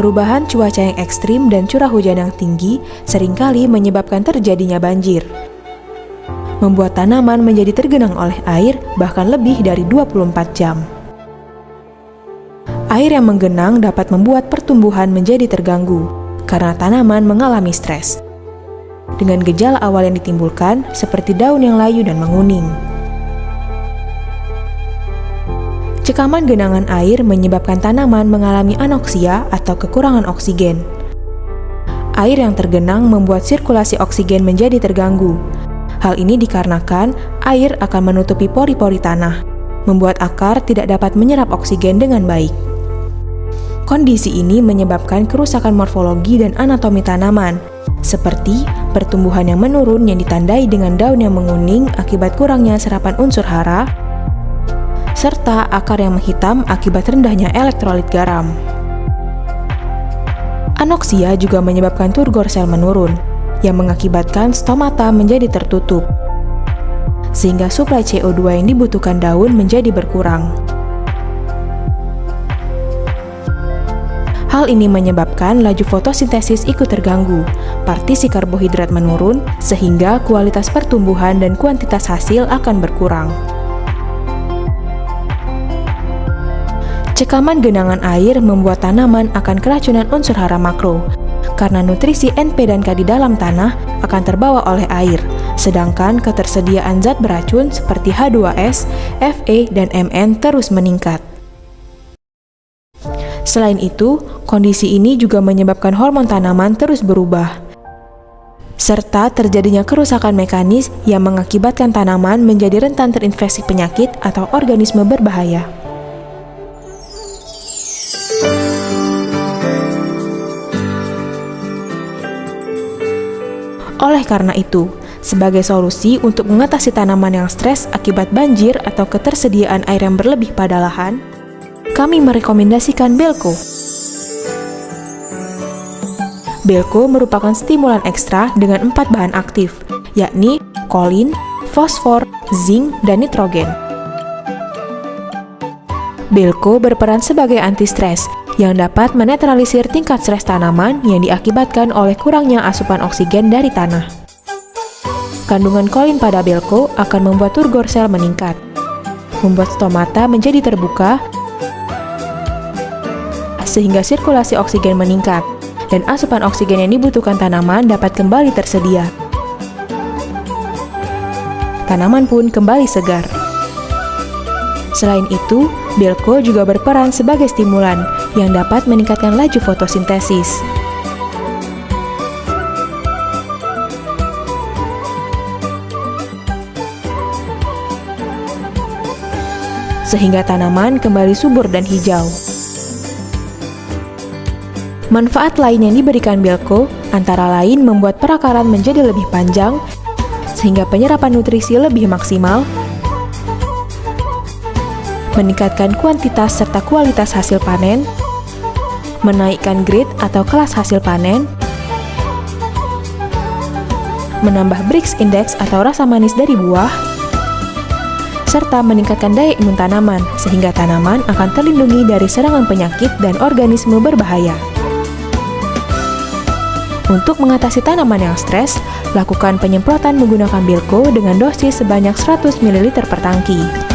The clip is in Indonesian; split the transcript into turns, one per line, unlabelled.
Perubahan cuaca yang ekstrim dan curah hujan yang tinggi seringkali menyebabkan terjadinya banjir, membuat tanaman menjadi tergenang oleh air bahkan lebih dari 24 jam. Air yang menggenang dapat membuat pertumbuhan menjadi terganggu karena tanaman mengalami stres, dengan gejala awal yang ditimbulkan seperti daun yang layu dan menguning. Cekaman genangan air menyebabkan tanaman mengalami anoksia atau kekurangan oksigen. Air yang tergenang membuat sirkulasi oksigen menjadi terganggu. Hal ini dikarenakan air akan menutupi pori-pori tanah, membuat akar tidak dapat menyerap oksigen dengan baik. Kondisi ini menyebabkan kerusakan morfologi dan anatomi tanaman, seperti pertumbuhan yang menurun yang ditandai dengan daun yang menguning akibat kurangnya serapan unsur hara, serta akar yang menghitam akibat rendahnya elektrolit garam. Anoksia juga menyebabkan turgor sel menurun, yang mengakibatkan stomata menjadi tertutup, sehingga suplai CO2 yang dibutuhkan daun menjadi berkurang. Hal ini menyebabkan laju fotosintesis ikut terganggu, partisi karbohidrat menurun, sehingga kualitas pertumbuhan dan kuantitas hasil akan berkurang. Cekaman genangan air membuat tanaman akan keracunan unsur hara makro, karena nutrisi N, P, dan K di dalam tanah akan terbawa oleh air, sedangkan ketersediaan zat beracun seperti H2S, Fe, dan Mn terus meningkat. Selain itu, kondisi ini juga menyebabkan hormon tanaman terus berubah, serta terjadinya kerusakan mekanis yang mengakibatkan tanaman menjadi rentan terinfeksi penyakit atau organisme berbahaya. Oleh karena itu, sebagai solusi untuk mengatasi tanaman yang stres akibat banjir atau ketersediaan air yang berlebih pada lahan, kami merekomendasikan Belko. Belko merupakan stimulan ekstra dengan 4 bahan aktif, yakni kolin, fosfor, zinc, dan nitrogen. Belko berperan sebagai anti-stres yang dapat menetralisir tingkat stres tanaman yang diakibatkan oleh kurangnya asupan oksigen dari tanah. Kandungan kolin pada Belko akan membuat turgor sel meningkat, membuat stomata menjadi terbuka, sehingga sirkulasi oksigen meningkat, dan asupan oksigen yang dibutuhkan tanaman dapat kembali tersedia. Tanaman pun kembali segar. Selain itu, Belko juga berperan sebagai stimulan yang dapat meningkatkan laju fotosintesis. Sehingga tanaman kembali subur dan hijau. Manfaat lain yang diberikan Belko antara lain membuat perakaran menjadi lebih panjang, sehingga penyerapan nutrisi lebih maksimal, meningkatkan kuantitas serta kualitas hasil panen, menaikkan grade atau kelas hasil panen, menambah Brix Index atau rasa manis dari buah, serta meningkatkan daya imun tanaman, sehingga tanaman akan terlindungi dari serangan penyakit dan organisme berbahaya. Untuk mengatasi tanaman yang stres, lakukan penyemprotan menggunakan Belko dengan dosis sebanyak 100 ml per tangki.